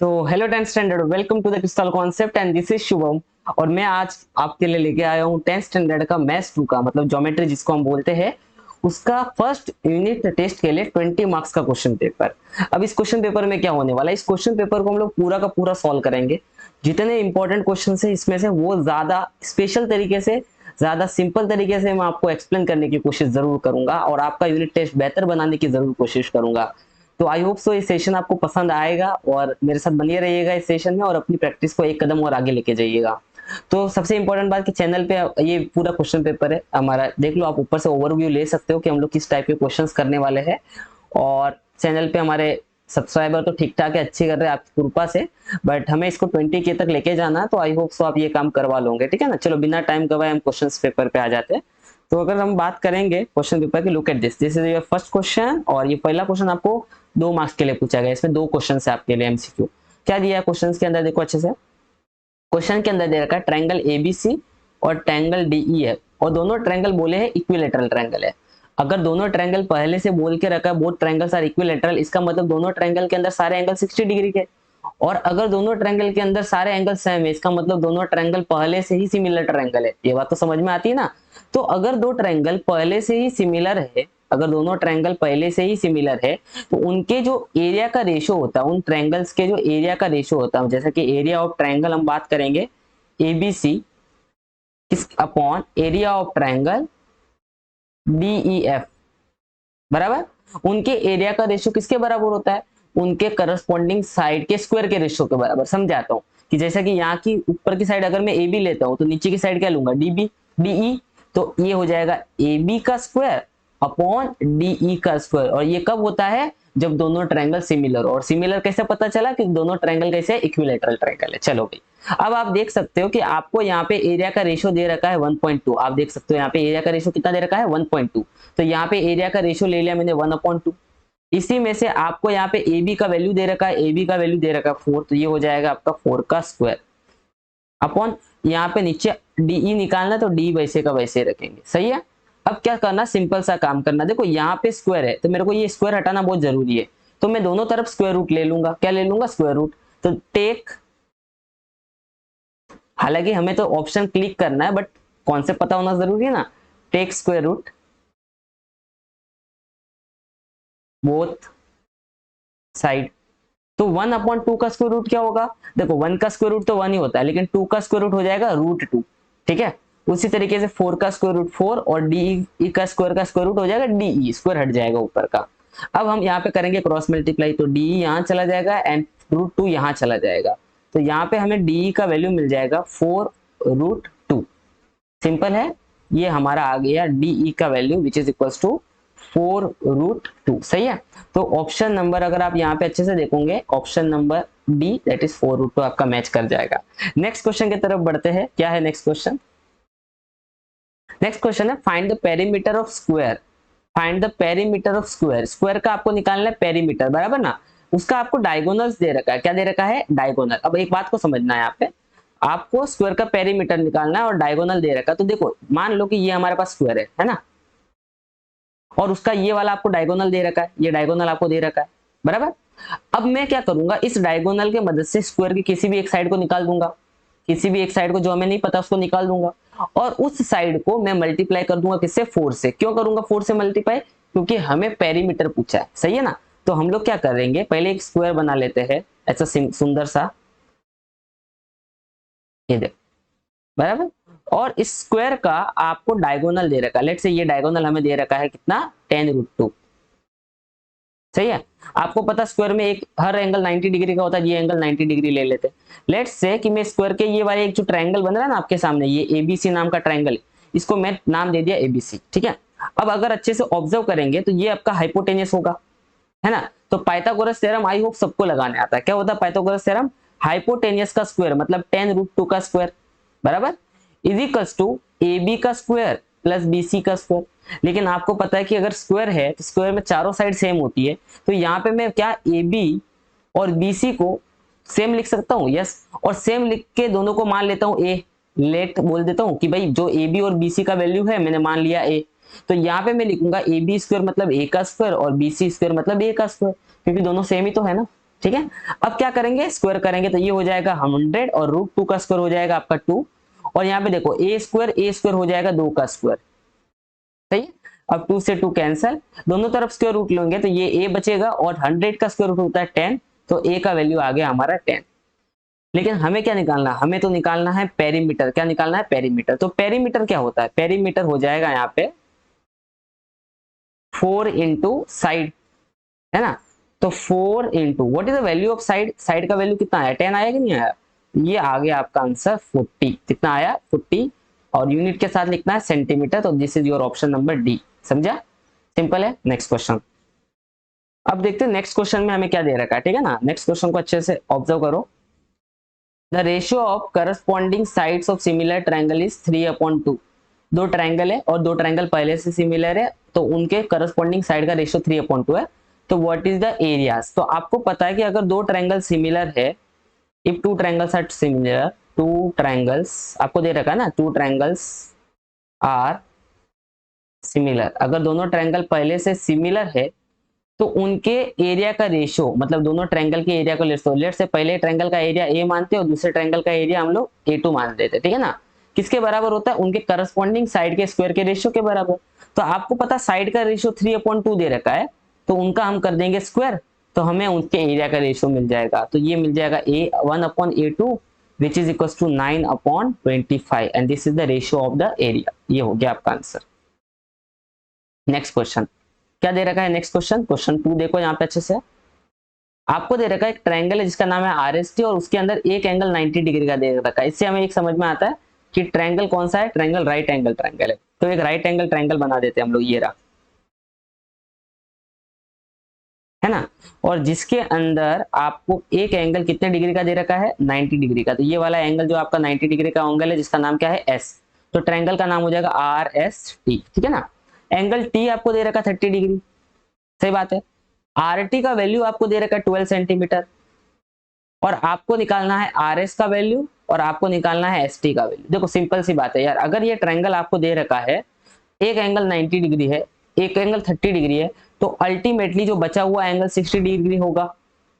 So hello 10th standard, welcome to the crystal concept and this is Shubham. और मैं आज आपके लिए लेके आया हूँ 10th स्टैंडर्ड का मैथ्स 2 का मतलब ज्योमेट्री जिसको हम बोलते हैं, उसका फर्स्ट यूनिट टेस्ट के लिए 20 मार्क्स का क्वेश्चन पेपर। अब इस क्वेश्चन पेपर में क्या होने वाला है, इस क्वेश्चन पेपर को हम लोग पूरा का पूरा सॉल्व करेंगे। जितने इंपॉर्टेंट क्वेश्चन है इसमें से वो ज्यादा स्पेशल तरीके से, ज्यादा सिंपल तरीके से मैं आपको एक्सप्लेन करने की कोशिश जरूर करूंगा और आपका यूनिट टेस्ट बेहतर बनाने की जरूर कोशिश करूंगा। तो आई होप सो ये सेशन आपको पसंद आएगा और मेरे साथ बनिए रहिएगा इस सेशन में और अपनी प्रैक्टिस को एक कदम और आगे लेके जाइएगा। तो सबसे इंपॉर्टेंट बात कि चैनल पे ये पूरा क्वेश्चन पेपर है हमारा, देख लो आप ऊपर से ओवरव्यू ले सकते हो कि हम लोग किस टाइप के क्वेश्चंस करने वाले हैं। और चैनल पे हमारे सब्सक्राइबर तो ठीक ठाक है, अच्छे कर रहे हैं आपकी कृपा से, बट हमें इसको 20 के तक लेके जाना है, तो आई होप सो आप ये काम करवा लोगे, ठीक है ना। चलो बिना टाइम गवाए हम क्वेश्चन पेपर पे आ जाते हैं। तो अगर हम बात करेंगे क्वेश्चन पेपर की, look at this this is your first question और ये पहला क्वेश्चन आपको 2 मार्क्स के लिए पूछा गया। इसमें 2 क्वेश्चन है आपके लिए एमसीक्यू। क्या दिया है क्वेश्चन के अंदर, देखो अच्छे से। क्वेश्चन के अंदर दे रखा है ट्रायंगल एबीसी और ट्रायंगल डीईएफ, और दोनों ट्रायंगल बोले हैं इक्विलेटरल ट्रायंगल है। अगर दोनों ट्रायंगल पहले से बोल के रखा है बोथ ट्रायंगल्स आर इक्विलेटरल, इसका मतलब दोनों ट्रायंगल के अंदर सारे एंगल 60 डिग्री के। और अगर दोनों ट्रायंगल के अंदर सारे एंगल सेम है, इसका मतलब दोनों ट्रायंगल पहले से ही सिमिलर ट्रायंगल है। ये बात तो समझ में आती है ना। तो अगर दो ट्रायंगल पहले से ही सिमिलर है, अगर दोनों ट्रायंगल पहले से ही सिमिलर है, तो उनके जो एरिया का रेशियो होता है, उन ट्रायंगल्स के जो एरिया का रेशियो होता है, जैसे कि एरिया ऑफ ट्रायंगल हम बात करेंगे एबीसी किस upon area of triangle DEF, बराबर। उनके एरिया का रेशियो किसके बराबर होता है, उनके करस्पॉन्डिंग साइड के स्क्वायर के रेशियो के बराबर। समझाता हूं कि जैसे कि यहाँ की ऊपर की साइड अगर मैं ए बी लेता हूं तो नीचे की साइड क्या लूंगा, डीबी डीई। तो ये हो जाएगा ए बी का स्क्वायर अपॉन डीई का स्क्वायर। और ये कब होता है, जब दोनों ट्रायंगल सिमिलर। और सिमिलर कैसे पता चला कि दोनों ट्रायंगल कैसे इक्विलेटरल ट्रायंगल है। चलो भाई, अब आप देख सकते हो कि आपको यहाँ पे एरिया का रेशियो दे रखा है 1.2। आप देख सकते हो यहाँ पे एरिया का रेशियो कितना दे रखा है 1.2। तो यहाँ पे एरिया का रेशियो ले लिया मैंने 1/2। इसी में से आपको यहाँ पे ए बी का वैल्यू दे रखा है, ए बी का वैल्यू दे रखा है 4, तो ये हो जाएगा आपका 4 का स्क्वायर अपॉन यहाँ पे नीचे डीई निकालना, तो डी वैसे का वैसे रखेंगे। सही है। अब क्या करना, सिंपल सा काम करना। देखो यहाँ पे स्क्वायर है तो मेरे को ये स्क्वायर हटाना बहुत जरूरी है, तो मैं दोनों तरफ स्क्वायर रूट ले लूंगा। क्या ले लूंगा, स्क्वायर रूट। तो टेक, हालांकि हमें तो ऑप्शन क्लिक करना है बट कॉन्सेप्ट पता होना जरूरी है ना। Take square root both side. तो 1/2 का स्क्वायर रूट क्या होगा, देखो 1 का स्क्वायर रूट तो 1 ही होता है, लेकिन 2 का स्क्वायर रूट हो जाएगा √2। ठीक है। उसी तरीके से 4 का स्क्वायर रूट 4 और डीई का स्क्वायर रूट हो जाएगा डीई, स्क्वायर हट जाएगा ऊपर का। अब हम यहाँ पे करेंगे क्रॉस मल्टीप्लाई, तो डीई यहाँ चला जाएगा एंड √2 यहाँ चला जाएगा। तो यहाँ पे हमें डीई का वैल्यू मिल जाएगा 4√2। सिंपल है। ये हमारा आ गया डीई का value which is equal to 4√2। सही है। तो ऑप्शन नंबर अगर आप यहाँ पे अच्छे से देखोगे, option number D that is 4√2 आपका मैच कर जाएगा। नेक्स्ट क्वेश्चन की तरफ बढ़ते हैं। क्या है नेक्स्ट क्वेश्चन, नेक्स्ट क्वेश्चन है find the perimeter of square. Find the perimeter of square. Square का आपको निकालना है पेरीमीटर, बराबर ना। उसका आपको डायगोनल्स दे रखा है। क्या दे रखा है, डायगोनल। अब एक बात को समझना है, यहाँ पे आपको स्क्वायर का पेरीमीटर निकालना है और डायगोनल दे रखा है। तो देखो मान लो कि ये हमारे पास स्क्वायर है ना, और उसका ये वाला आपको डायगोनल दे रखा है, ये डायगोनल आपको दे रखा है, बराबर। अब मैं क्या करूंगा, इस डायगोनल के मदद से स्क्वायर की किसी भी एक साइड को निकाल दूंगा, किसी भी एक साइड को जो हमें नहीं पता उसको निकाल दूंगा, और उस साइड को मैं मल्टीप्लाई कर दूंगा किससे, 4 से। क्यों करूंगा 4 से मल्टीप्लाई, क्योंकि हमें पेरीमीटर पूछा है। सही है ना। तो हम लोग क्या करेंगे, पहले एक स्क्वायर बना लेते हैं ऐसा सुंदर सा, ये देख, बराबर। और इस स्क्वायर का आपको डायगोनल दे रखा है, लेट से ये डायगोनल हमें दे रखा है कितना, 10√2। सही है। आपको पता स्क्वायर में एक हर एंगल 90 डिग्री का होता है, ये एंगल 90 डिग्री ले लेते हैं। लेट्स से कि मैं स्क्वायर के ये वाले एक जो ट्रायंगल बन रहा है ना आपके सामने, ये एबीसी नाम का ट्रायंगल, इसको मैं नाम दे दिया एबीसी। ठीक है। अब अगर अच्छे से ऑब्जर्व करेंगे तो ये आपका हाइपोटेनियस होगा, है ना। तो पाइथागोरस थ्योरम आई होप सबको लगाने आता है। क्या होता है पाइथागोरस थ्योरम, हाइपोटेनियस का स्क्वायर मतलब 10√2 का स्क्वायर, बराबर, is equals to A B का स्क्वायर प्लस बी सी का स्क्वायर। लेकिन आपको पता है कि अगर स्क्वायर है तो स्क्वायर में चारों साइड सेम होती है, तो यहाँ पे मैं क्या ए बी और बी सी को सेम लिख सकता हूँ, यस। और सेम लिख के दोनों को मान लेता हूँ ए, लेट बोल देता हूँ कि भाई जो ए बी और बी सी का वैल्यू है मैंने मान लिया ए। तो यहाँ पे मैं लिखूंगा ए बी स्क्वायर मतलब ए का स्क्वायर और बी सी स्क्वायर मतलब ए का स्क्वायर, क्योंकि दोनों सेम ही तो है ना। ठीक है। अब क्या करेंगे, स्क्वायर करेंगे तो ये हो जाएगा 100 और √2 का स्क्वायर हो जाएगा आपका 2, और यहाँ पे देखो ए स्क्वायर हो जाएगा 2 का स्क्वायर, सही है। अब 2 से 2 कैंसल, दोनों तरफ स्क्वायर रूट लेंगे तो ये ए बचेगा, और 100 का स्क्वायर रूट होता है 10, तो ए का वैल्यू आ गया हमारा 10। लेकिन हमें क्या निकालना है, हमें तो निकालना है पेरीमीटर। क्या निकालना है, पेरीमीटर। तो पेरीमीटर क्या होता है, पेरीमीटर हो जाएगा यहाँ पे 4 इंटू साइड, है ना। तो 4 into what is the value of side, side का वैल्यू कितना आया, 10 आया कि नहीं आया, ये आ गया आपका आंसर 40। कितना आया, 40, और यूनिट के साथ लिखना है सेंटीमीटर, तो this is your option number D. समझा, सिंपल है। नेक्स्ट क्वेश्चन, अब देखते हैं नेक्स्ट क्वेश्चन में हमें क्या दे रखा है, ठीक है ना। नेक्स्ट क्वेश्चन को अच्छे से ऑब्जर्व करो। The ratio of corresponding sides of similar triangle is 3/2। दो ट्रायंगल है और दो ट्रायंगल पहले से सिमिलर है, तो उनके करस्पॉन्डिंग साइड का रेशियो 3/2 है। तो व्हाट इज द एरियाज, तो आपको पता है कि अगर दो ट्रायंगल सिमिलर है, if two triangles are similar, two triangles आपको दे रखा है ना, टू ट्रायंगल्स आर सिमिलर, अगर दोनों ट्रायंगल पहले से सिमिलर है तो उनके एरिया का रेशियो, मतलब दोनों ट्रायंगल के एरिया को लेट से पहले ट्रायंगल का एरिया ए मानते हैं और दूसरे ट्रायंगल का एरिया हम लोग A2 मान देते हैं, ठीक है ना। किसके बराबर होता है, उनके करस्पॉन्डिंग साइड के स्क्वायर के रेशियो के बराबर। तो आपको पता साइड का रेशियो 3/2 दे रखा है, तो उनका हम कर देंगे स्क्वायर, तो हमें उनके एरिया का रेशियो मिल जाएगा। तो ये मिल जाएगा A1/A2 which is equal to 9/25, and this is the ratio of the area. ये हो गया आपका आंसर। नेक्स्ट क्वेश्चन क्या दे रखा है, नेक्स्ट क्वेश्चन, क्वेश्चन 2 देखो यहाँ पे अच्छे से। आपको दे रखा है एक ट्रायंगल है जिसका नाम है RST, और उसके अंदर एक एंगल 90 डिग्री का दे रखा है। इससे हमें एक समझ में आता है कि ट्रायंगल कौन सा है, ट्रायंगल राइट एंगल ट्रायंगल है। तो एक राइट एंगल ट्रायंगल बना देते हैं हम लोग, ये रहा, है ना। और जिसके अंदर आपको एक एंगल कितने डिग्री का दे रखा है, 90 डिग्री का। तो ये वाला एंगल जो आपका 90 डिग्री का एंगल है, जिसका नाम क्या है, S, तो ट्रायंगल का नाम हो जाएगा RST, ठीक है ना। एंगल T आपको दे रखा है 30 डिग्री, सही बात है। RT का वैल्यू आपको दे रखा है 12 सेंटीमीटर, और आपको निकालना है RS का वैल्यू, और आपको निकालना है ST का वैल्यू। देखो सिंपल सी बात है यार, अगर ये ट्रायंगल आपको दे रखा है, एक एंगल 90 डिग्री है, एक एंगल 30 डिग्री है, तो अल्टीमेटली जो बचा हुआ एंगल 60 डिग्री होगा,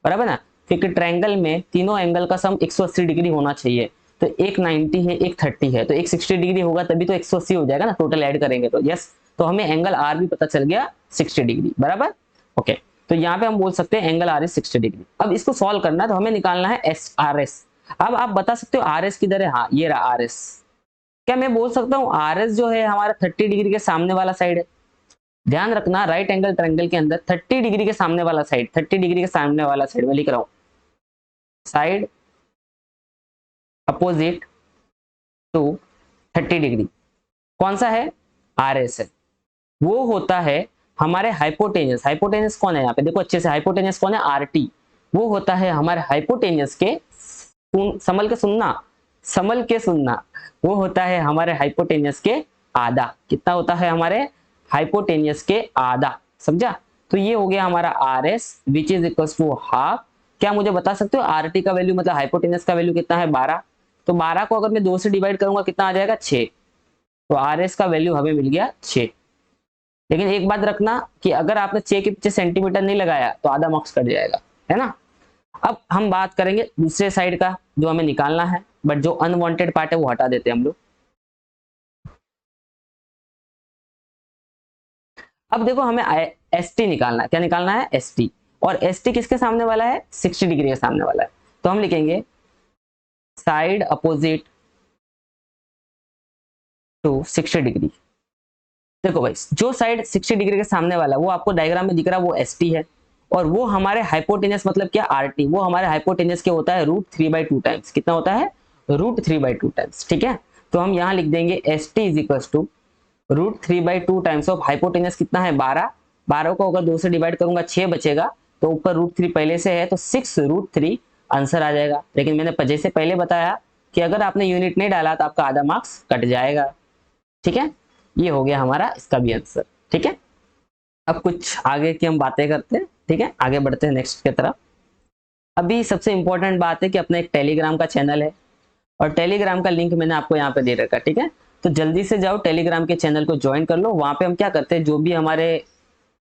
बराबर ना। क्योंकि ट्रायंगल में तीनों एंगल का सम 180 डिग्री होना चाहिए। तो एक 90 है, एक 30 है, तो एक 60 डिग्री होगा, तभी तो 180 हो जाएगा ना, टोटल ऐड करेंगे तो। यस, तो हमें एंगल R भी पता चल गया 60 डिग्री, बराबर। ओके, तो यहाँ पे हम बोल सकते हैं एंगल R इज 60 डिग्री। अब इसको सॉल्व करना है, तो हमें निकालना है RS। अब आप बता सकते हो RS किधर है, हाँ ये रहा RS। क्या मैं बोल सकता हूँ RS जो है हमारा 30 डिग्री के सामने वाला साइड है। ध्यान रखना, राइट एंगल ट्रायंगल के अंदर 30 डिग्री के सामने वाला साइड, 30 डिग्री के सामने वाला साइड में लिख रहा हूं, साइड अपोजिट टू 30 डिग्री कौन सा है, RS है। वो होता है हमारे हाइपोटेनियस। हाइपोटेनियस कौन है यहाँ पे, देखो अच्छे से, हाइपोटेनियस कौन है, RT। वो होता है हमारे हाइपोटेनियस के, संभल के सुनना, संभल के सुनना, वो होता है हमारे हाइपोटेनियस के आधा। कितना होता है हमारे हाइपोटेनियस के आधा, समझा। तो ये हो गया हमारा RS which is equal to half. क्या मुझे बता सकते हो RT का वैल्यू, मतलब हाइपोटेनियस का वैल्यू कितना है, 12। तो 12 को अगर मैं 2 से डिवाइड करूंगा कितना आ जाएगा, 6। तो RS का वैल्यू हमें मिल गया 6। लेकिन एक बात रखना कि अगर आपने 6 के पीछे सेंटीमीटर नहीं लगाया तो आधा मार्क्स कट जाएगा, है ना। अब हम बात करेंगे दूसरे साइड का जो हमें निकालना है, बट जो अनवांटेड पार्ट है वो हटा देते हैं हम लोग। अब देखो हमें ST निकालना है। क्या निकालना है, ST। और ST किसके सामने वाला है, 60 डिग्री के सामने वाला है। तो हम लिखेंगे साइड अपोजिट टू 60 डिग्री। देखो भाई, जो साइड 60 डिग्री के सामने वाला है वो आपको डायग्राम में दिख रहा है, वो ST है। और वो हमारे हाइपोटेनियस मतलब क्या, RT, वो हमारे हाइपोटेनियस के होता है √3/2 टाइम्स। कितना होता है, √3/2 टाइम्स, ठीक है। तो हम यहाँ लिख देंगे ST is equal to √3/2 times of hypotenuse कितना है, 12। 12 को अगर 2 से डिवाइड करूंगा 6 बचेगा, तो ऊपर √3 पहले से है, तो 6√3 आंसर आ जाएगा। लेकिन मैंने जैसे पहले बताया कि अगर आपने यूनिट नहीं डाला तो आपका आधा मार्क्स कट जाएगा, ठीक है। ये हो गया हमारा इसका भी आंसर, ठीक है। अब कुछ आगे की हम बातें करते हैं, ठीक है, आगे बढ़ते हैं नेक्स्ट की तरफ। अभी सबसे इंपॉर्टेंट बात है कि अपना एक टेलीग्राम का चैनल है, और टेलीग्राम का लिंक मैंने आपको यहाँ पे दे रखा है, ठीक है। तो जल्दी से जाओ टेलीग्राम के चैनल को ज्वाइन कर लो। वहां पे हम क्या करते हैं, जो भी हमारे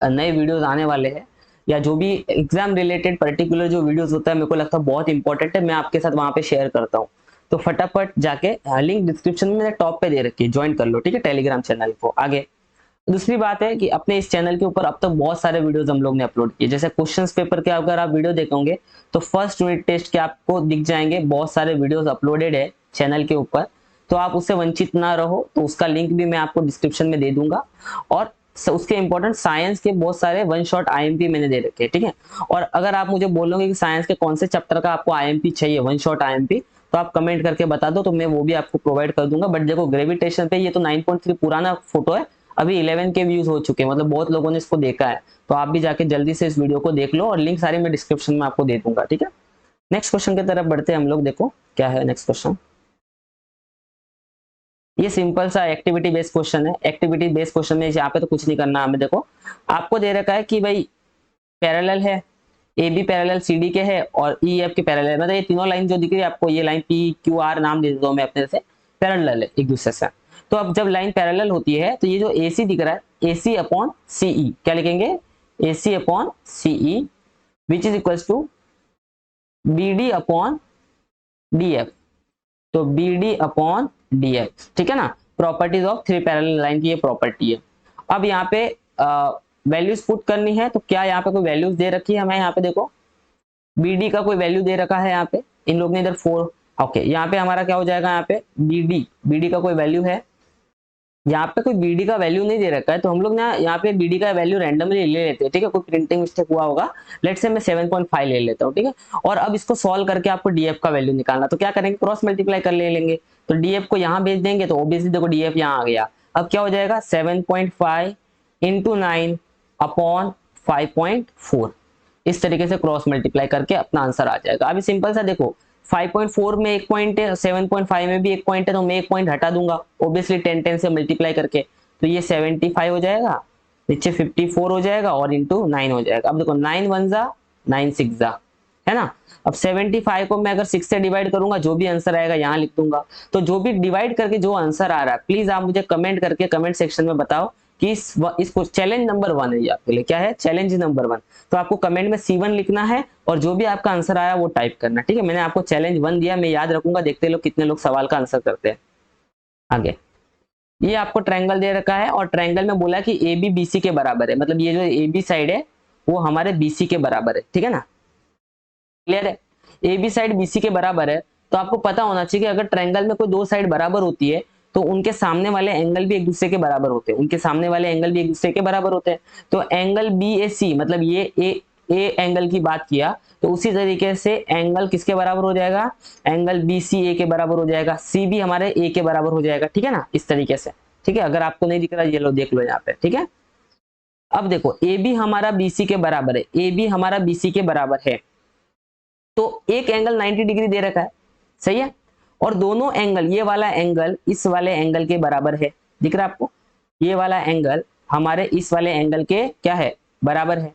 नए वीडियोस आने वाले हैं या जो भी एग्जाम रिलेटेड पर्टिकुलर जो वीडियोस होता है मेरे को लगता है बहुत इंपॉर्टेंट है, मैं आपके साथ वहां पे शेयर करता हूँ। तो फटाफट जाके लिंक डिस्क्रिप्शन में मैंने टॉप पे दे रखी है, ज्वाइन कर लो, ठीक है, टेलीग्राम चैनल को। आगे दूसरी बात है कि अपने इस चैनल के ऊपर अब तक बहुत सारे वीडियोस हम लोग ने अपलोड किए, जैसे क्वेश्चंस पेपर के अगर आप वीडियो देखोगे तो फर्स्ट यूनिट टेस्ट के आपको दिख जाएंगे, बहुत सारे वीडियोस अपलोडेड है चैनल के ऊपर, तो आप उससे वंचित ना रहो, तो उसका लिंक भी मैं आपको डिस्क्रिप्शन में दे दूंगा। और उसके इंपॉर्टेंट साइंस के बहुत सारे वन शॉट आईएमपी मैंने दे रखे हैं, ठीक है। और अगर आप मुझे बोलोगे कि साइंस के कौन से चैप्टर का आपको आईएमपी चाहिए, वन शॉट आईएमपी, तो आप कमेंट करके बता दो, तो मैं वो भी आपको प्रोवाइड कर दूंगा। बट देखो ग्रेविटेशन पे ये तो 9.3 पुराना फोटो है, अभी 11 के व्यूज हो चुके हैं, मतलब बहुत लोगों ने इसको देखा है, तो आप भी जाके जल्दी से इस वीडियो को देख लो, और लिंक सारे मैं डिस्क्रिप्शन में आपको दे दूंगा, ठीक है। नेक्स्ट क्वेश्चन की तरफ बढ़ते हैं हम लोग। देखो क्या है नेक्स्ट क्वेश्चन। ये सिंपल सा एक्टिविटी बेस्ड क्वेश्चन है। एक्टिविटी बेस्ड क्वेश्चन में यहाँ पे तो कुछ नहीं करना हमें। देखो आपको दे रखा है कि भाई पैरेलल है, A B parallel C D के है, और ई एफ के पैरेलल, मतलब ये तीनों लाइन जो दिख रही है आपको, ये लाइन पी क्यू आर नाम दे देता हूँ मैं अपने से, पैरेलल है एक दूसरे से। तो अब जब लाइन पैरेलल होती है तो ये जो ए सी दिख रहा है, ए सी अपॉन सी ई, क्या लिखेंगे, A C upon C E, which is equals to B D upon D F, तो B D upon D F, ठीक है ना। Properties of three parallel line की ये प्रॉपर्टी है। अब यहाँ पे वैल्यूज पुट करनी है, तो क्या यहाँ पे कोई वैल्यूज दे रखी है हमें, यहाँ पे देखो बी डी का कोई वैल्यू दे रखा है यहाँ पे, इन लोग ने इधर 4, ओके, यहाँ पे हमारा क्या हो जाएगा, यहाँ पे बी डी का कोई वैल्यू है, यहाँ पे कोई बीडी का वैल्यू नहीं दे रखा है, तो हम लोग ना यहाँ पे बीडी का वैल्यू रैंडमली ले लेते हैं, ठीक है, कोई प्रिंटिंग मिस्टेक हुआ होगा, लेट से मैं 7.5 ले लेता हूँ, ठीक है। और अब इसको सॉल्व करके आपको डीएफ का वैल्यू निकालना, तो क्या करेंगे, क्रॉस मल्टीप्लाई कर ले लेंगे, तो डीएफ को यहाँ भेज देंगे, तो ओबियसली देखो डीएफ यहाँ आ गया। अब क्या हो जाएगा, 7.5 इंटू 9 अपॉन 5.4, इस तरीके से क्रॉस मल्टीप्लाई करके अपना आंसर आ जाएगा। अभी सिंपल सा देखो, 5.4 में एक पॉइंट है, 7.5 में भी एक पॉइंट है, तो मैं एक पॉइंट हटा दूंगा ऑब्वियसली 10 से मल्टीप्लाई करके, तो ये 75 हो जाएगा, नीचे 54 हो जाएगा, और इंटू 9 हो जाएगा। अब देखो 9 1 जा 9 6 जा, है ना। अब 75 को मैं अगर 6 से डिवाइड करूंगा, जो भी आंसर आएगा यहाँ लिख दूंगा। तो जो भी डिवाइड करके जो आंसर आ रहा है, प्लीज आप मुझे कमेंट करके कमेंट सेक्शन में बताओ कि इसको चैलेंज नंबर 1 है ये आपके लिए, क्या है, चैलेंज नंबर 1। तो आपको कमेंट में C1 लिखना है, और जो भी आपका आंसर आया वो टाइप करना, ठीक है। मैंने आपको चैलेंज 1 दिया, मैं याद रखूंगा, देखते लोग कितने लोग सवाल का आंसर करते हैं। आगे ये आपको ट्रायंगल दे रखा है, और ट्रायंगल में बोला कि ए बी बी सी के बराबर है, मतलब ये जो ए बी साइड है वो हमारे बी सी के बराबर है, ठीक है ना, क्लियर है। A B side B C के बराबर है, तो आपको पता होना चाहिए कि अगर ट्रायंगल में कोई दो साइड बराबर होती है, तो उनके सामने वाले एंगल भी एक दूसरे के बराबर होते हैं, उनके सामने वाले एंगल भी एक दूसरे के बराबर होते हैं। तो एंगल बी ए सी, मतलब ये ए एंगल की बात किया, तो उसी तरीके से एंगल किसके बराबर हो जाएगा, एंगल बी सी ए के बराबर हो जाएगा, सी भी हमारे ए के बराबर हो जाएगा, ठीक है ना, इस तरीके से, ठीक है। अगर आपको नहीं दिख रहा ये लो देख लो यहाँ पे, ठीक है। अब देखो ए बी हमारा बी सी के बराबर है, ए बी हमारा बी सी के बराबर है, तो एक एंगल 90 डिग्री दे रखा है, सही है, और दोनों एंगल, ये वाला एंगल इस वाले एंगल के बराबर है, दिख रहा है आपको, ये वाला एंगल हमारे इस वाले एंगल के क्या है, बराबर है।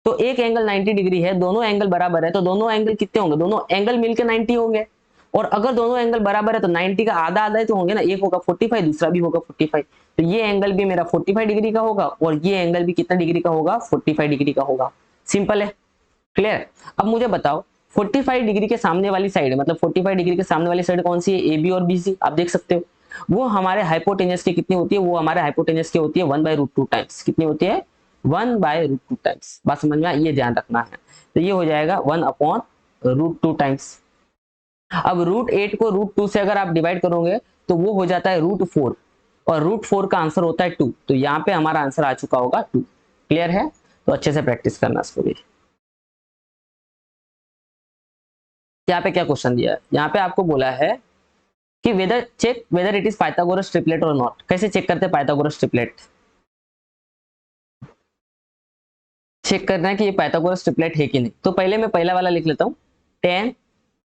तो एक एंगल 90 डिग्री है, दोनों एंगल बराबर है, तो दोनों एंगल कितने होंगे, दोनों एंगल मिलकर 90 होंगे। और अगर दोनों एंगल बराबर है तो 90 का आधा आधा ही तो होंगे ना, एक होगा 45, दूसरा भी होगा 45, तो ये एंगल भी मेरा 45 डिग्री का होगा, और ये एंगल भी कितना डिग्री का होगा, 45 डिग्री का होगा। सिंपल है, क्लियर। अब मुझे बताओ 45 डिग्री के सामने वाली साइड, मतलब 45 डिग्री के सामने वाली साइड कौन सी है, ए बी और बी सी, आप देख सकते हो, वो हमारे हाइपोटेनस की कितनी होती है, वो हमारे हाइपोटेनस की होती है 1/√2 टाइम्स, कितनी होती है, 1/√2 टाइम्स, बात समझ में, ये ध्यान रखना है। तो ये हो जाएगा 1/√2 टाइम्स। अब √8 को √2 से अगर आप डिवाइड करोगे तो वो हो जाता है √4, और √4 का आंसर होता है 2, तो यहाँ पे हमारा आंसर आ चुका होगा 2, क्लियर है। तो अच्छे से प्रैक्टिस करना इसको भी। यहाँ पे क्या क्वेश्चन दिया है, यहाँ पे आपको बोला है कि whether check whether it is Pythagoras triplet और नॉट। कैसे चेक करते हैं पाइथागोरस ट्रिपलेट, चेक करना है कि ये पाइथागोरस ट्रिपलेट है कि नहीं। तो पहले मैं पहला वाला लिख लेता हूँ, 10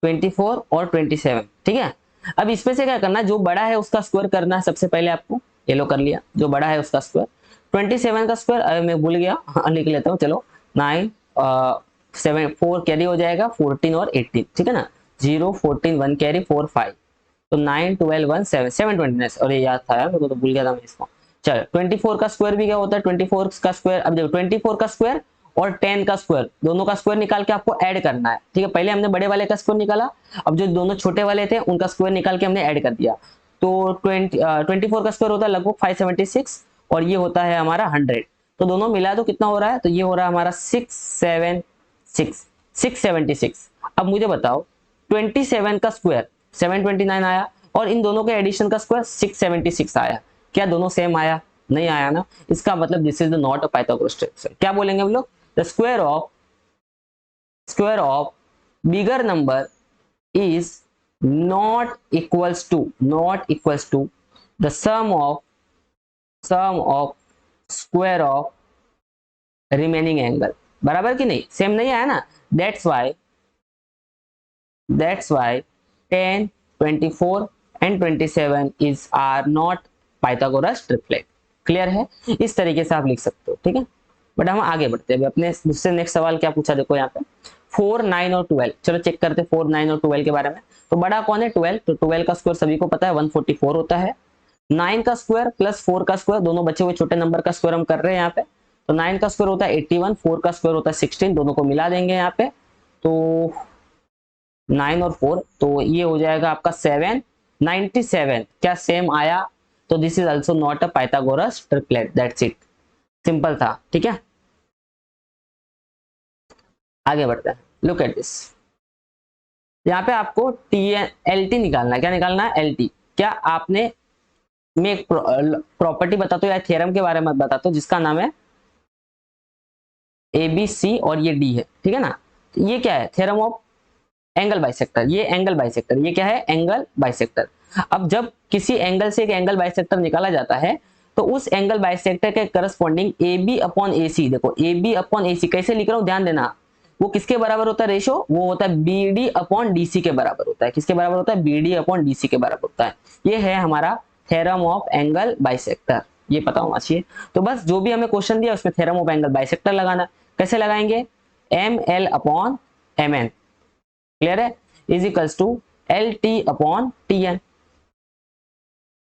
24 और 27, ठीक है। अब इसमें से क्या करना है, जो बड़ा है उसका स्क्वायर करना है सबसे पहले आपको, ये लो कर लिया, जो बड़ा है उसका स्क्वायर। 27 का स्क्वायर, अरे मैं भूल गया, हाँ लिख लेता हूँ, चलो 9 7 4 कैरी हो जाएगा, 14 और 18, ठीक है ना, 0 14 1 कैरी 4 5, तो 9 12 1 7 729, और ये याद था यार मेरे को, तो भूल गया था मैं इसको। चलो 24 का स्क्वायर भी क्या होता है, 24 का स्क्वायर, अब देखो 24 का स्क्वायर और 10 का स्क्वायर, दोनों का स्क्वायर निकाल के आपको ऐड करना है। ठीक है, पहले हमने बड़े वाले का स्क्वायर निकाला, अब जो दोनों छोटे वाले थे उनका स्क्वायर निकाल के हमने ऐड कर दिया। तो 24 का स्क्वायर होता है लगभग 576 और ये होता है हमारा 100। तो दोनों मिला दो कितना हो रहा है, तो ये हो रहा है हमारा 676। अब मुझे बताओ 27 का स्क्वायर 729 आया और इन दोनों के एडिशन का स्क्वायर 676 आया, क्या दोनों सेम आया? नहीं आया ना। इसका मतलब this is the not a Pythagoras trick. क्या बोलेंगे हम लोग? The square of bigger number is not equals to the sum of square of remaining angle। बराबर कि नहीं? सेम नहीं आया ना। that's why 10, 24 and 27 is are not Pythagoras triplet। Clear है? इस तरीके से आप लिख सकते हो। ठीक है, बट हम आगे बढ़ते हैं अपने दूसरे नेक्स्ट सवाल क्या पूछा, देखो यहाँ पे 4, 9 और 12। चलो चेक करते हैं 4, 9 और 12 के बारे में। तो बड़ा कौन है? 12। तो 12 का स्क्वायर सभी को पता है 144 होता है। 9 का स्क्वायर प्लस 4 का स्क्वायर, दोनों बचे हुए छोटे नंबर का स्क्वायर हम कर रहे हैं यहाँ पे। तो 9 का स्क्वायर होता है 81, 4 का स्क्वायर होता है 16, दोनों को मिला देंगे यहाँ पे। तो 9 और 4, तो ये हो जाएगा आपका 797। क्या सेम आया? तो this is also not a Pythagoras triplet. That's it, simple था। ठीक है, आगे बढ़ते हैं। लुक एट दिस, यहाँ पे आपको एल टी निकालना है। क्या निकालना है? L T. क्या आपने, मैं एक प्रॉपर्टी बताता हूँ या थ्योरम के बारे में बताता हूँ जिसका नाम है ए बी सी और ये डी है। ठीक है ना। ये क्या है? Theorem of angle bisector. ये एंगल बाइसेक्टर, ये क्या है? Angle bisector. अब जब किसी एंगल से एक एंगल बाइसेक्टर निकाला जाता है तो उस एंगल बाइसेक्टर के करस्पॉन्डिंग ए बी अपॉन ए सी, देखो ए बी अपॉन ए सी कैसे लिख रहा हूं, ध्यान देना। वो किसके बराबर होता है रेशो? वो होता है B D upon D C के बराबर होता है। किसके बराबर होता है? B D upon D C के बराबर होता है। ये है हमारा थ्योरम ऑफ एंगल बाइसेक्टर, ये पता होना चाहिए। तो बस जो भी हमें क्वेश्चन दिया उसमें थ्योरम ऑफ एंगल बाइसेक्टर लगाना। कैसे लगाएंगे? M L upon M N, clear है, is equals to L T upon T N.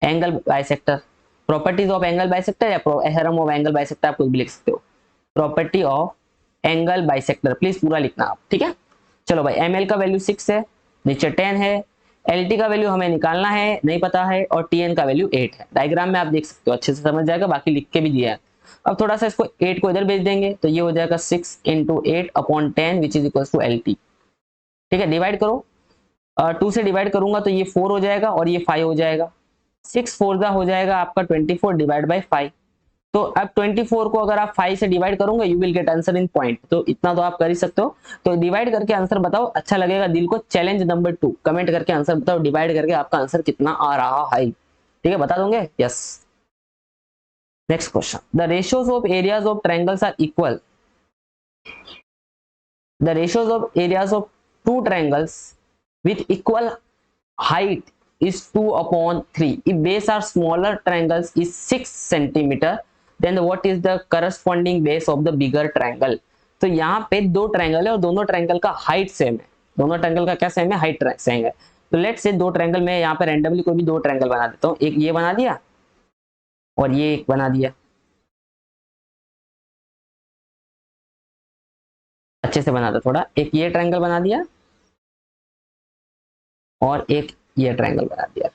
Angle bisector, properties of angle bisector या थ्योरम ऑफ एंगल बाइसेक्टर, आप कुछ भी लिख सकते हो। Property of angle bisector, please पूरा लिखना आप। ठीक है, चलो भाई, एम एल का वैल्यू 6 है, नीचे 10 है, एल टी का वैल्यू हमें निकालना है, नहीं पता है, और टी एन का वैल्यू 8 है। डायग्राम में आप देख सकते हो, अच्छे से समझ जाएगा, बाकी लिख के भी दिया है। अब थोड़ा सा इसको 8 को इधर भेज देंगे तो ये हो जाएगा 6 into 8 upon 10 which is equal to L T. ठीक है, डिवाइड करो, 2 से डिवाइड करूंगा तो ये 4 हो जाएगा और ये 5 हो जाएगा। 6 4 हो जाएगा आपका 24 डिवाइड बाई 5। तो अब 24 को अगर आप 5 से डिवाइड करोगे you will get answer in point. तो इतना तो आप कर ही सकते हो। तो डिवाइड करके आंसर बताओ, अच्छा लगेगा दिल को। चैलेंज नंबर 2, कमेंट करके आंसर बताओ, डिवाइड करके आपका आंसर कितना आ रहा है। ठीक है, बता दोगे? Yes. Next question, the ratios of areas of triangles are equal. The ratios of areas of two triangles with equal height is 2/3. If base are smaller triangles is 6 centimeter, then what is the corresponding base of the bigger triangle? तो यहाँ पे दो triangle है और दोनों triangle का height same है। दोनों ट्रायंगल का क्या सेम है? हाइट सेम है। तो लेट्स से दो ट्रायंगल में यहाँ पे रैंडमली कोई भी दो ट्रायंगल बना देता हूँ। एक ये बना दिया और ये एक बना दिया, अच्छे से बना दो थोड़ा। एक ये ट्रायंगल बना दिया और एक ये ट्रायंगल बना दिया।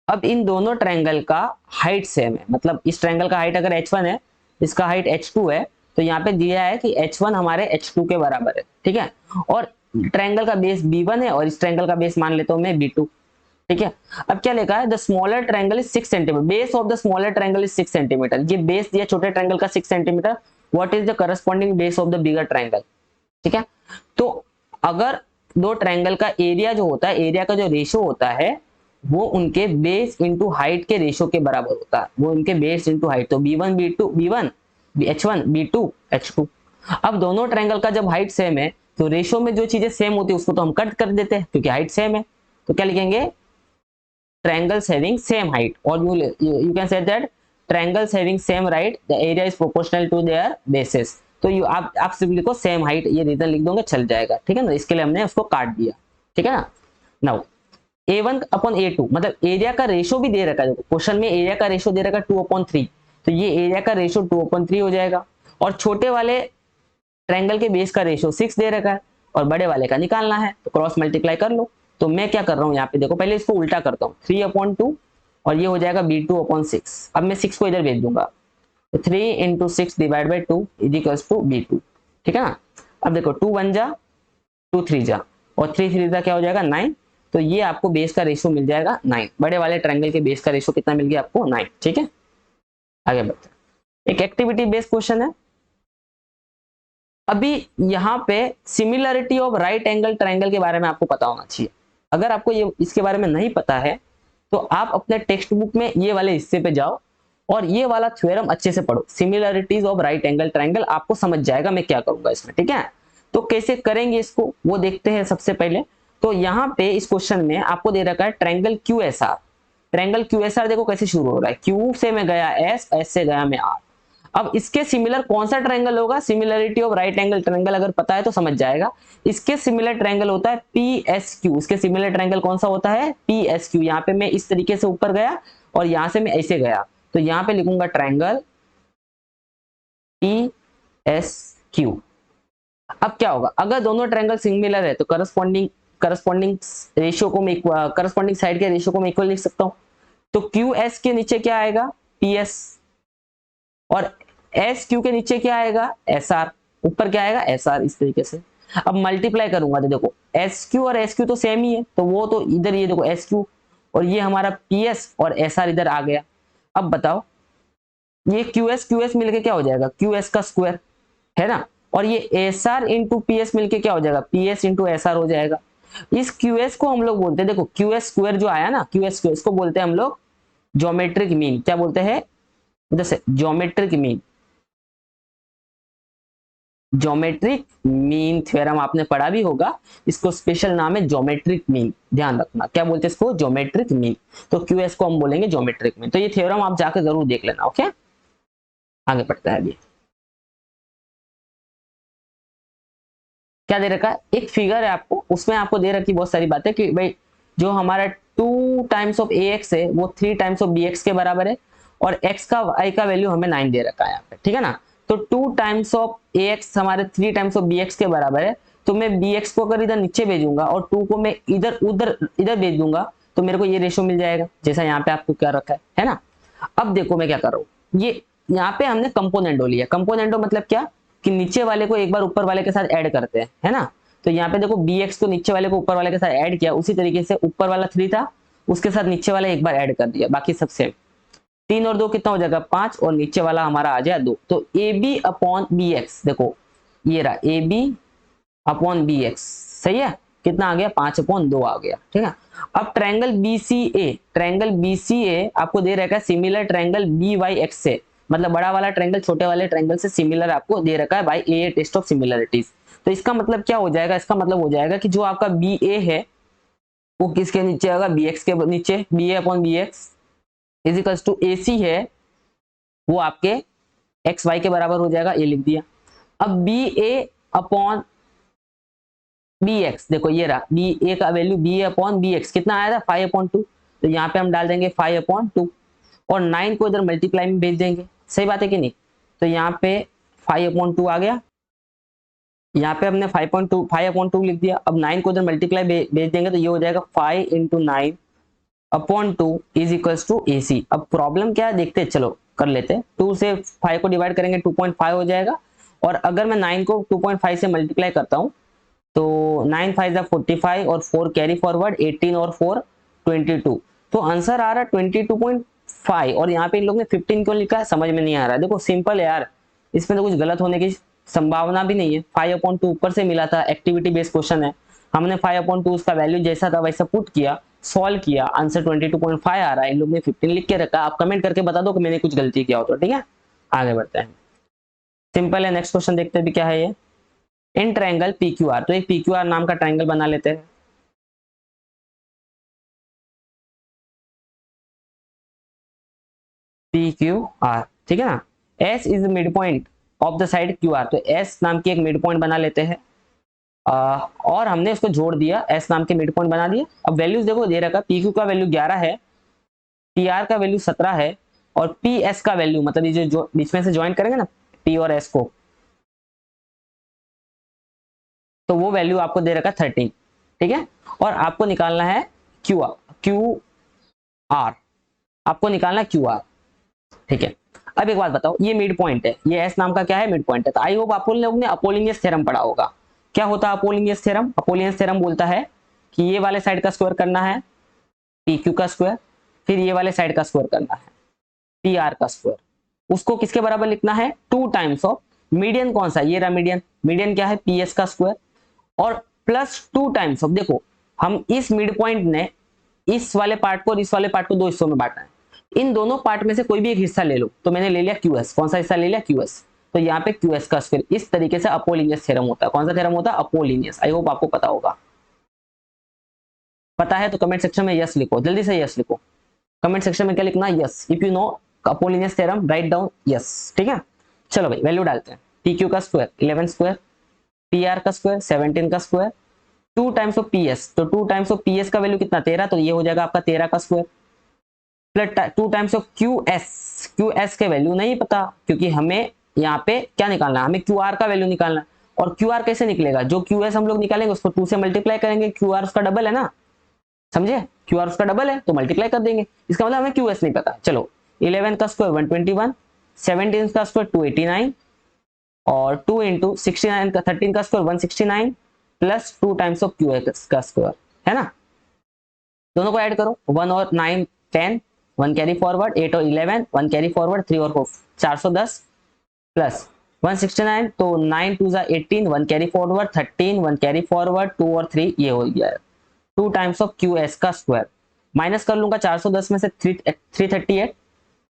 अब इन दोनों ट्रायंगल का हाइट सेम है, मतलब इस ट्रायंगल का हाइट अगर h1 है, इसका हाइट h2 है, तो यहाँ पे दिया है कि h1 हमारे h2 के बराबर है। ठीक है, और ट्रायंगल का बेस b1 है और इस ट्रायंगल का बेस मान लेता हूं मैं b2। ठीक है, अब क्या लिखा है? The smaller triangle is 6 centimetre, base of the smaller triangle is 6 centimetre. ये बेस दिया छोटे ट्रायंगल का 6 centimetre. What is the corresponding base of the bigger triangle? ठीक है, तो अगर दो ट्रायंगल का एरिया जो होता है, एरिया का जो रेशियो होता है वो उनके बेस इंटू हाइट के रेशियो के बराबर होता है। वो उनके बेस इंटू हाइट, तो b1 b2 b1 h1 b2 h2। अब दोनों ट्रायंगल का जब हाइट सेम है तो रेशियो में जो चीजें सेम होती है उसको तो हम कट कर देते हैं क्योंकि हाइट सेम है। तो क्या लिखेंगे? ट्रायंगल्स हैविंग सेम हाइट, और you can say that triangles having same right the area is proportional to their bases. तो आप सिर्फ लिखो सेम हाइट, ये रीजन लिख दोगे चल जाएगा। ठीक है ना, इसके लिए हमने उसको काट दिया। ठीक है ना। नाउ a1 अपॉन a2, मतलब एरिया का रेशियो भी दे रखा है। क्वेश्चन में एरिया का रेशियो दे रखा है 2/3, तो ये एरिया का रेशियो 2/3 हो जाएगा। और छोटे वाले ट्रायंगल के बेस का रेशियो 6 दे रखा है और बड़े वाले का निकालना है, तो क्रॉस मल्टीप्लाई कर लो। तो मैं क्या कर रहा हूँ यहाँ पे देखो, पहले इसको उल्टा करता हूँ, 3/2 और ये हो जाएगा B2/6। अब मैं 6 को इधर भेज दूंगा, तो 3 × 6 divide by 2 equals to B2, ठीक है ना। अब देखो 2 1 जा 2 3 जा और 3 3 जा क्या हो जाएगा 9। तो ये आपको बेस का रेशियो मिल जाएगा 9। बड़े वाले ट्रायंगल के बेस का रेशियो कितना मिल गया आपको 9, ठीक है। आगे बढ़ते हैं, एक एक्टिविटी बेस्ड क्वेश्चन है। अभी यहाँ पे similarity of right angle triangle के बारे में आपको पता होना चाहिए। अगर आपको ये इसके बारे में नहीं पता है तो आप अपने टेक्स्ट बुक में ये वाले हिस्से पे जाओ और ये वाला थ्योरम अच्छे से पढ़ो, similarities of right angle triangle, आपको समझ जाएगा मैं क्या करूंगा इसमें, ठीक है। तो कैसे करेंगे इसको वो देखते हैं सबसे पहले। तो यहाँ पे इस क्वेश्चन में आपको दे रखा है ट्रायंगल QSR। ट्रायंगल QSR देखो कैसे शुरू हो रहा है, Q से मैं गया S, S से गया मैं R। अब इसके सिमिलर कौन सा ट्रायंगल होगा, similarity of right angle triangle अगर पता है तो समझ जाएगा। इसके सिमिलर ट्रायंगल होता है PSQ। इसके सिमिलर ट्रायंगल कौन सा होता है PSQ। यहाँ पे मैं इस तरीके से ऊपर गया और यहां से मैं ऐसे गया, तो यहाँ पे लिखूंगा ट्रायंगल PSQ। अब क्या होगा, अगर दोनों ट्रायंगल सिमिलर है तो करस्पॉन्डिंग रेशियो को मैं करस्पॉन्डिंग साइड के रेशियो को मैं इक्वल लिख सकता हूँ। तो QS के नीचे क्या आएगा PS और SQ के नीचे क्या आएगा SR, ऊपर क्या आएगा SR, इस तरीके से। अब मल्टीप्लाई करूंगा तो देखो SQ और SQ तो सेम ही है, तो वो तो इधर ये देखो SQ और ये हमारा PS और SR इधर आ गया। अब बताओ ये QS मिलके क्या हो जाएगा QS का स्क्वायर, है ना। और ये SR इंटू PS मिलके क्या हो जाएगा PS इंटू SR हो जाएगा। इस QS को हम लोग बोलते हैं, देखो QS स्क्वायर जो आया ना QS स्क्वायर, इसको बोलते हैं हम लोग ज्योमेट्रिक मीन। क्या बोलते हैं, जैसे geometric mean, geometric mean theorem आपने पढ़ा भी होगा, इसको स्पेशल नाम है ज्योमेट्रिक मीन, ध्यान रखना। क्या बोलते हैं इसको ज्योमेट्रिक मीन, तो QS को हम बोलेंगे ज्योमेट्रिक मीन। तो ये थ्योरम आप जाकर जरूर देख लेना, ओके। आगे बढ़ता है, अभी क्या दे रखा है, एक फिगर है आपको, उसमें आपको दे रखी बहुत सारी बातें कि भाई जो हमारा 2 टाइम्स ऑफ AX है वो 3 टाइम्स ऑफ BX के बराबर है और X का Y का वैल्यू हमें 9 दे रखा है यहाँ पे, ठीक है ना। तो 2 टाइम्स ऑफ AX हमारे 3 टाइम्स ऑफ BX के बराबर है, तो मैं BX को अगर इधर नीचे भेजूंगा और 2 को मैं इधर इधर भेज दूंगा तो मेरे को ये रेशियो मिल जाएगा, जैसा यहाँ पे आपको क्या रखा है ना। अब देखो मैं क्या कर रहा हूँ, ये यहाँ पे हमने कंपोनेंटो लिया। कंपोनेंटो मतलब क्या कि नीचे वाले को एक बार ऊपर वाले के साथ ऐड करते हैं, है ना। तो यहाँ पे देखो BX को नीचे वाले को ऊपर वाले के साथ ऐड किया, उसी तरीके से ऊपर वाला 3 था उसके साथ नीचे वाला एक बार ऐड कर दिया, बाकी सब सेम। 3 और 2 कितना हो जाएगा 5 और नीचे वाला हमारा आ जाए 2। तो AB/BX देखो ये रहा AB/BX, सही है, कितना आ गया 5/2 आ गया, ठीक है। अब ट्रायंगल BCA आपको दे रखा है सिमिलर ट्रायंगल BYX से, मतलब बड़ा वाला ट्रायंगल छोटे वाले ट्रायंगल से सिमिलर आपको दे रखा है by a test of similarities. तो इसका मतलब क्या हो जाएगा, इसका मतलब हो जाएगा कि जो आपका BA है वो किसके नीचे आएगा BX के नीचे, BA/BX is equals to AC है वो आपके XY के बराबर हो जाएगा, ये लिख दिया। अब BA/BX देखो ये रहा, BA का वैल्यू BA/BX कितना आया था 5/2, तो यहाँ पे हम डाल देंगे 5/2 और 9 को इधर मल्टीप्लाई में भेज देंगे, सही बात है कि नहीं। तो यहाँ पे 5/2 आ गया, यहाँ पे हमने 5/2 लिख दिया। अब 9 को इधर मल्टीप्लाई भेज देंगे तो ये हो जाएगा 5 × 9/2 इज इक्वल्स टू AC। अब प्रॉब्लम क्या है देखते हैं, चलो कर लेते हैं। 2 से 5 को डिवाइड करेंगे 2.5 हो जाएगा, और अगर मैं 9 को 2.5 से मल्टीप्लाई करता हूँ तो 9 5 45 और 4 कैरी फॉरवर्ड 18 और 4 22, तो आंसर आ रहा है 22.5। और यहाँ पे इन लोग ने 15 क्यों लिखा है समझ में नहीं आ रहा है। देखो सिंपल है यार, इसमें तो कुछ गलत होने की संभावना भी नहीं है। 5/2 ऊपर से मिला था, एक्टिविटी बेस्ड क्वेश्चन है, हमने 5/2 उसका वैल्यू जैसा था वैसा पुट किया, सॉल्व किया, आंसर 22.5 आ रहा है। इन लोग ने 15 लिख के रखा, आप कमेंट करके बता दो कि मैंने कुछ गलती किया हो तो, ठीक है। आगे बढ़ते हैं, सिंपल है। नेक्स्ट क्वेश्चन देखते हैं भी क्या है ये। इन ट्रायंगल PQR, तो एक PQR नाम का ट्रायंगल बना लेते हैं। PQR, ठीक है ना। S is mid point of the side QR, तो S नाम की एक मिड पॉइंट बना लेते हैं। और हमने उसको जोड़ दिया, S नाम के मिड पॉइंट बना दिया। अब वैल्यूज देखो दे रखा, PQ का वैल्यू 11 है, PR का वैल्यू 17 है और PS का वैल्यू मतलब ये जो बीच में से ज्वाइन करेंगे ना P और S को, तो वो वैल्यू आपको दे रखा है 13, ठीक है। और आपको निकालना है क्यू आर, आपको निकालना है क्यू आर, ठीक है। अब एक बात बताओ, ये मिड पॉइंट है, ये एस नाम का क्या है, मिड पॉइंट है। तो आई होप आप लोगों ने अपोलिनियस थ्योरम पढ़ा होगा। क्या होता है अपोलिनियस थ्योरम? अपोलिनियस थ्योरम बोलता है कि ये वाले साइड का स्क्वायर करना है पी क्यू का स्क्वायर, फिर ये वाले साइड का स्क्वायर करना है पी आर का स्क्वायर। उसको किसके बराबर लिखना है? 2 टाइम्स ऑफ मीडियन। कौन सा? ये रहा मीडियन। मीडियन क्या है? पी एस का स्क्वायर, और प्लस 2 टाइम्स ऑफ, देखो हम इस मिड पॉइंट ने इस वाले पार्ट को और इस वाले पार्ट को दो हिस्सों में बांटा है। इन दोनों पार्ट में से कोई भी एक हिस्सा ले लो, तो मैंने ले लिया क्यूएस। कौन सा हिस्सा ले लिया? क्यूएस। तो यहाँ पे क्यूएस का स्क्वायर। इस तरीके से अपोलिनियस थ्योरम होता है। कौन सा थ्योरम होता है? अपोलिनियस। आई होप आपको पता होगा। पता है तो कमेंट सेक्शन में यस लिखो, जल्दी से यस लिखो। कमेंट सेक्शन में क्या लिखना? Yes. If you know Apollonius theorem write down yes, ठीक है। चलो भाई वैल्यू डालते हैं। पी क्यू का स्क्वायर 11 स्क्वायर, पी आर का स्क्वायर 17 का square, 2 times of P S. तो 2 टाइम्स ऑफ पी एस का वैल्यू कितना? 13, तो ये हो जाएगा आपका 13 का square, plus 2 times of Q S. Q S के वैल्यू नहीं पता, क्योंकि हमें यहाँ पे क्या निकालना है? हमें क्यू आर का वैल्यू निकालना है। और क्यू आर कैसे निकलेगा? जो क्यू एस हम लोग निकालेंगे उसको 2 से मल्टीप्लाई करेंगे। क्यू आर उसका डबल है ना, समझे? क्यू आर उसका डबल है तो मल्टीप्लाई कर देंगे। इसका मतलब हमें क्यू एस नहीं पता। चलो 11 का स्क्वायर 121, 17 का स्क्वायर 289, और 2 इंटू 69 का 13 का square 169, plus 2 times of Q S का स्क्वायर, है ना। दोनों को ऐड करो, 1 और 9 10, 1 कैरी फॉरवर्ड, 8 और 11 1 कैरी फॉरवर्ड, 3 और 4 410, प्लस 169, तो 9 2 जा 18, 1 कैरी फॉरवर्ड, 13 1 कैरी फॉरवर्ड, 2 और 3, ये हो गया 2 टाइम्स ऑफ क्यू एस का स्क्वायर। माइनस कर लूंगा 410 में से 338,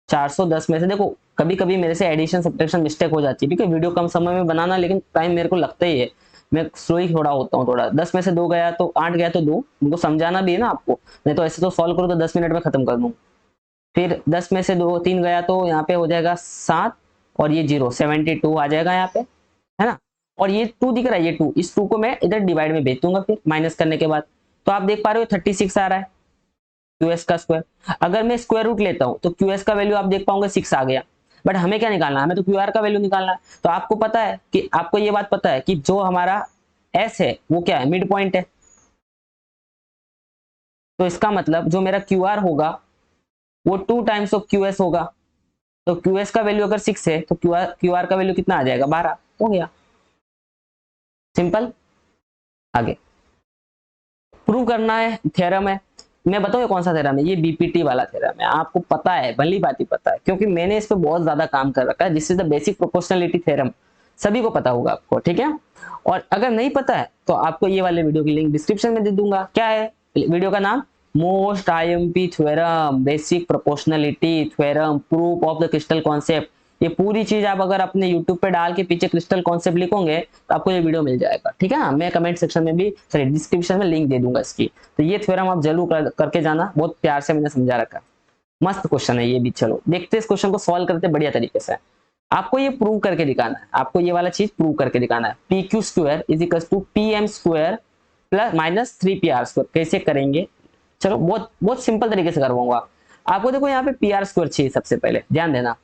410 में से, देखो कभी कभी मेरे से एडिशन सब्ट्रैक्शन मिस्टेक हो जाती है, ठीक है। वीडियो कम समय में बनाना, लेकिन टाइम मेरे को लगता ही है, मैं स्लो ही थोड़ा होता हूँ थोड़ा। 10 में से 2 गया तो 8 गया तो 2, उनको समझाना भी है ना आपको। नहीं तो ऐसे तो सॉल्व करो तो 10 मिनट में खत्म कर दूँ। फिर 10 में से 2 3 गया तो यहाँ पे हो जाएगा 7, और ये 0 72 आ जाएगा यहाँ पे, है ना। और ये 2 दिख रहा है, ये 2, इस 2 को मैं इधर डिवाइड में भेज दूंगा फिर माइनस करने के बाद। तो आप देख पा रहे हो 36 आ रहा है क्यूएस का स्क्वायर। अगर मैं स्क्वायर रूट लेता हूं तो क्यूएस का वैल्यू आप देख पाओगे 6 आ गया। बट हमें क्या निकालना है? हमें तो क्यूआर का वैल्यू निकालना है। तो आपको पता है कि, आपको ये बात पता है कि जो हमारा एस है वो क्या है? मिड पॉइंट है। तो इसका मतलब जो मेरा क्यूआर होगा वो 2 टाइम्स ऑफ क्यूएस होगा। तो क्यूएस का वैल्यू अगर 6 है तो क्यूआर का वैल्यू कितना आ जाएगा? 12 हो गया। सिंपल। आगे प्रूव करना है, थ्योरम है। मैं बताऊं ये कौन सा थ्योरम है? ये बीपीटी वाला थ्योरम है। आपको पता है, भली बात ही पता है, क्योंकि मैंने इस पे बहुत ज्यादा काम कर रखा है। This is the basic proportionality theorem, सभी को पता होगा आपको, ठीक है। और अगर नहीं पता है तो आपको ये वाले वीडियो की लिंक डिस्क्रिप्शन में दे दूंगा। क्या है वीडियो का नाम? Most IMP theorem, basic proportionality theorem, proof of the crystal concept. ये पूरी चीज आप अगर अपने YouTube पे डाल के पीछे क्रिस्टल कॉन्सेप्ट लिखोगे तो आपको ये वीडियो मिल जाएगा, ठीक है ना। मैं कमेंट सेक्शन में भी, सॉरी डिस्क्रिप्शन में लिंक दे दूंगा इसकी। तो ये थ्योरम आप जरूर करके जाना, बहुत प्यार से मैंने समझा रखा। मस्त क्वेश्चन है ये भी। चलो देखते हैं इस क्वेश्चन को सॉल्व करते बढ़िया तरीके से। आपको ये प्रूव करके दिखाना है, आपको ये वाला चीज प्रूव करके दिखाना है। P Q square is equal to P M square plus minus 3 P R square. कैसे करेंगे? चलो बहुत बहुत सिंपल तरीके से करवाऊंगा आपको। देखो यहाँ पे पी आर स्क्वायर चाहिए, सबसे पहले ध्यान देना।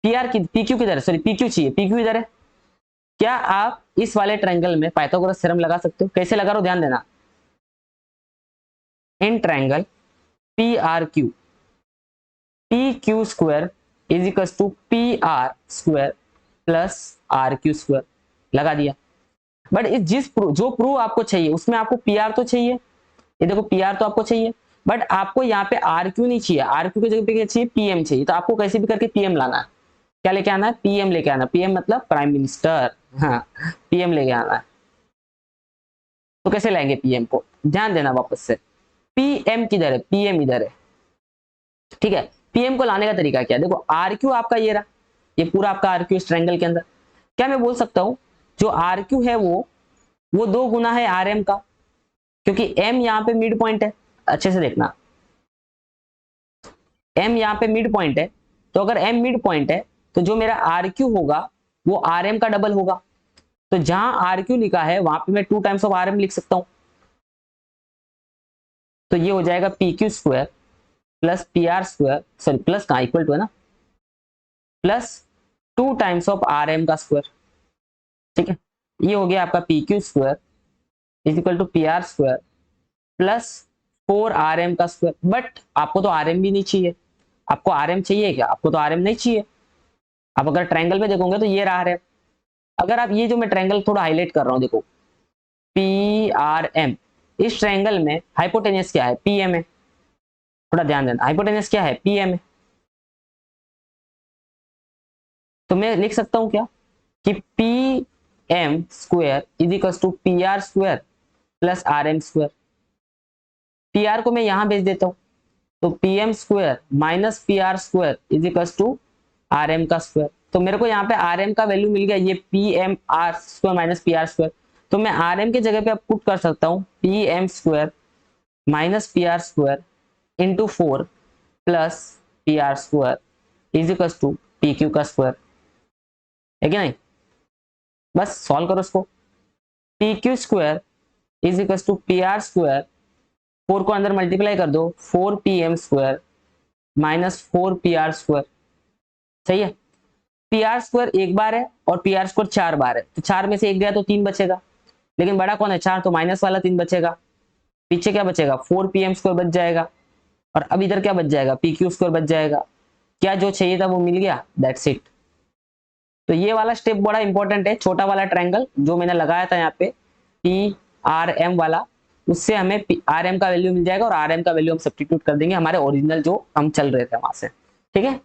पी आर की पी क्यू किधर है? सॉरी पी क्यू चाहिए, पी क्यू इधर है। क्या आप इस वाले ट्रायंगल में पाइथागोरस थ्योरम लगा सकते हो? कैसे लगा रहा हूं ध्यान देना। In triangle P R Q, P Q square is equal to P R square plus R Q square, लगा दिया। बट इस जो प्रूफ आपको चाहिए उसमें आपको पी आर तो चाहिए। ये देखो पी आर तो आपको चाहिए, बट आपको यहाँ पे आर क्यू नहीं चाहिए। आर क्यू की जगह पे क्या चाहिए? पीएम चाहिए। तो आपको कैसे भी करके पीएम लाना है। क्या लेके आना है? पीएम लेके आना। पीएम मतलब प्राइम मिनिस्टर, हाँ पीएम लेके आना है। तो कैसे लाएंगे पीएम को? ध्यान देना वापस से। पीएम किधर है? पीएम इधर है, ठीक है। पीएम को लाने का तरीका क्या है? देखो आर क्यू आपका ये रहा, ये पूरा आपका आर क्यू इस ट्रायंगल के अंदर। क्या मैं बोल सकता हूं जो आर क्यू है वो 2 गुना है आर एम का, क्योंकि एम यहाँ पे मिड पॉइंट है। अच्छे से देखना, एम यहाँ पे मिड पॉइंट है। तो अगर एम मिड पॉइंट है तो जो मेरा आर क्यू होगा वो आर एम का डबल होगा। तो जहां आर क्यू लिखा है वहां पे मैं 2 टाइम्स ऑफ आर एम लिख सकता हूं। तो ये हो जाएगा P Q square plus P R square, sorry plus कहां, इक्वल टू है ना, plus 2 times of R M का स्क्वायर। ठीक है, ये हो गया आपका P Q square is equal to P R square plus 4 R M का स्क्वायर। बट आपको तो आर एम भी नहीं चाहिए, आपको आर एम चाहिए क्या? आपको तो आर एम नहीं चाहिए। आप अगर ट्रायंगल पे देखोगे तो ये रहा आर एम। अगर आप ये जो मैं ट्रायंगल थोड़ा हाईलाइट कर रहा हूँ, देखो पी आर एम, इस ट्रायंगल में हाइपोटेनियस क्या है? पी एम है। थोड़ा ध्यान देना, हाइपोटेनियस क्या है? पी एम है। तो मैं लिख सकता हूं क्या कि P M square is equal to P R square plus R M square. P R को मैं यहां भेज देता हूं, तो P M square minus P R square is equal to R M का स्क्वायर। तो मेरे को यहाँ पे आर एम का वैल्यू मिल गया, ये P M R square minus P R square. तो मैं आर एम के जगह पे अब पुट कर सकता हूँ P M square minus P R square into 4 plus P R square is equal to P Q का स्क्वायर। है कि नहीं? बस सॉल्व करो इसको। P Q square is equal to P R square, 4 को अंदर मल्टीप्लाई कर दो, 4 P M square minus 4 P R square. सही है। पी आर स्क्वायर एक बार है और पी आर स्क्वायर 4 बार है, तो 4 में से एक गया तो 3 बचेगा, लेकिन बड़ा कौन है? 4, तो माइनस वाला 3 बचेगा। पीछे क्या बचेगा? 4 पी एम स्क्वायर बच जाएगा, और अब इधर क्या बच जाएगा? पी क्यू स्क्वायर बच जाएगा। क्या जो चाहिए था वो मिल गया, दैट्स इट। तो ये वाला स्टेप बड़ा इंपॉर्टेंट है, छोटा वाला ट्रायंगल जो मैंने लगाया था यहाँ पे पी आर एम वाला, उससे हमें आर एम का वैल्यू मिल जाएगा और आर एम का वैल्यू हम सब्स्टिट्यूट कर देंगे हमारे ओरिजिनल जो हम चल रहे थे वहां से। ठीक है,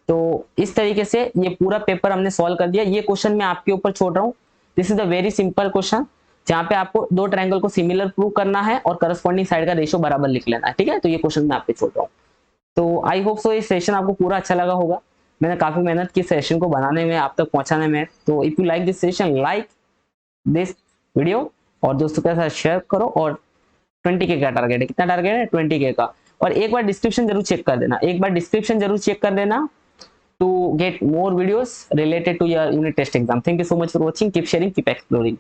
तो इस तरीके से ये पूरा पेपर हमने सॉल्व कर दिया। ये क्वेश्चन मैं आपके ऊपर छोड़ रहा हूँ, this is a very simple question, जहाँ पे आपको दो ट्रायंगल को सिमिलर प्रूव करना है और करस्पॉन्डिंग साइड का रेशियो बराबर लिख लेना है। ठीक है, तो ये क्वेश्चन मैं आपके छोड़ रहा हूँ। तो आई होप सो ये सेशन आपको पूरा अच्छा लगा होगा। मैंने काफी मेहनत की सेशन को बनाने में, आप तक पहुंचाने में। तो if you like this session, like this video और दोस्तों के साथ शेयर करो। और 20K का टारगेट है। कितना टारगेट है? 20K का। और एक बार डिस्क्रिप्शन जरूर चेक कर देना, एक बार डिस्क्रिप्शन जरूर चेक कर देना to get more videos related to your unit test exam. Thank you so much for watching. Keep sharing, keep exploring.